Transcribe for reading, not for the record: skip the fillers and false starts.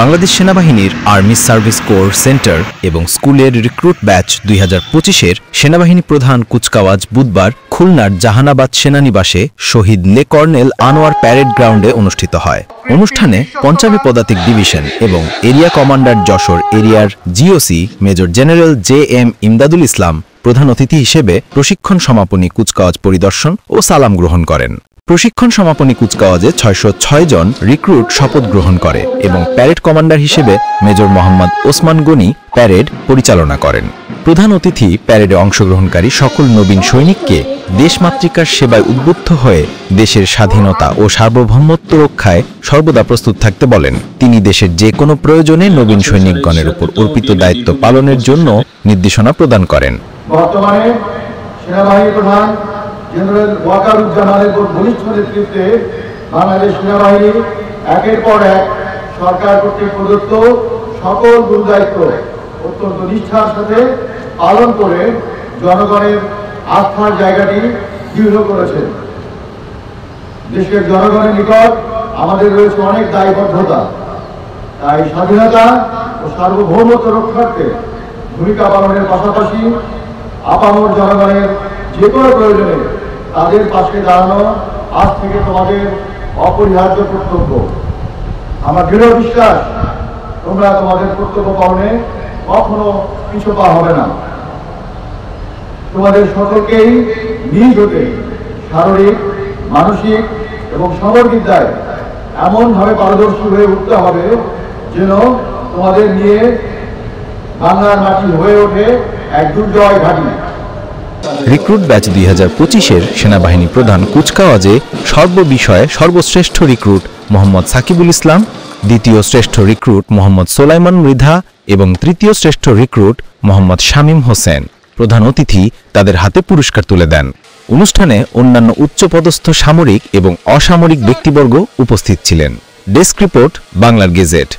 বাংলাদেশ সেনাবাহিনীর army service core centre এবং স্কুলের রিক্রুট ব্যাচ 2025-এর সেনাবাহিনী প্রধান কুচকাওয়াজ বুধবার খুলনার জাহানাবাদ সেনানিবাসে শহীদ লে কর্নেল আনোয়ার প্যারেড গ্রাউন্ডে অনুষ্ঠিত হয়। অনুষ্ঠানে পঞ্চমী পদাতিক ডিভিশন এবং এরিয়া কমান্ডার যশোর এরিয়ার GOC major general JM Imdadul Islam প্রধান অতিথি হিসেবে প্রশিক্ষণ সমাপনী কুচকাওয়াজ পরিদর্শন ও সালাম গ্রহণ করেন। প্রশিক্ষণ সমাপনী কুচকাওয়াজে 606 জন রিক্রুট শপথ গ্রহণ করে এবং প্যারেড কমান্ডার হিসেবে মেজর মোহাম্মদ ওসমান গনি প্যারেড পরিচালনা করেন। প্রধান অতিথি প্যারেডে অংশগ্রহণকারী সকল নবীন সৈনিককে দেশমাতৃকার সেবায় উদ্বুদ্ধ হয়ে দেশের স্বাধীনতা ও সার্বভৌমত্ব রক্ষায় সর্বদা প্রস্তুত থাকতে বলেন। তিনি দেশের যে কোনো প্রয়োজনে নবীন সৈনিকগণের উপর অর্পিত দায়িত্ব পালনের জন্য নির্দেশনা প্রদান করেন। বর্তমানে সেনাবাহিনী প্রধান জেনারেল ওয়াকারুজ্জামানের ঘনিষ্ঠ নেতৃত্বে বাংলাদেশ সেনাবাহিনী একের পর এক সরকার কর্তৃক প্রদত্ত সকল গুরুদায়িত্ব অত্যন্ত নিষ্ঠার সাথে পালন করে জনগণের আস্থার জায়গাটি দৃঢ় করেছেন। দেশের জনগণের নিকট আমাদের রয়েছে অনেক দায়বদ্ধতা, তাই স্বাধীনতা ও সার্বভৌমত্ব রক্ষার্থে ভূমিকা পালনের পাশাপাশি আপামর জনগণের যে কোনো প্রয়োজনে তাদের পাশে দাঁড়ানো আজ থেকে তোমাদের অপরিহার্য কর্তব্য। আমার দৃঢ় বিশ্বাস তোমরা তোমাদের কর্তব্য পালনে কখনো পিছু পা হবে না। তোমাদের সকলকেই নিজ হতে শারীরিক, মানসিক এবং সমরবিদ্যায় এমনভাবে পারদর্শী হয়ে উঠতে হবে যেন তোমাদের নিয়ে বাংলার মাটি হয়ে ওঠে এক দুর্জয় ঘাঁটি। রিক্রুট ব্যাচ 2025-এর সেনাবাহিনী প্রধান কুচকাওয়াজে সর্ববিষয়ে সর্বশ্রেষ্ঠ রিক্রুট মোহাম্মদ সাকিবুল ইসলাম, দ্বিতীয় শ্রেষ্ঠ রিক্রুট মোহাম্মদ সোলাইমান মৃধা এবং তৃতীয় শ্রেষ্ঠ রিক্রুট মোহাম্মদ শামীম হোসেন প্রধান অতিথি তাদের হাতে পুরস্কার তুলে দেন। অনুষ্ঠানে অন্যান্য উচ্চপদস্থ সামরিক এবং অসামরিক ব্যক্তিবর্গ উপস্থিত ছিলেন। ডেস্ক রিপোর্ট, বাংলার গেজেট।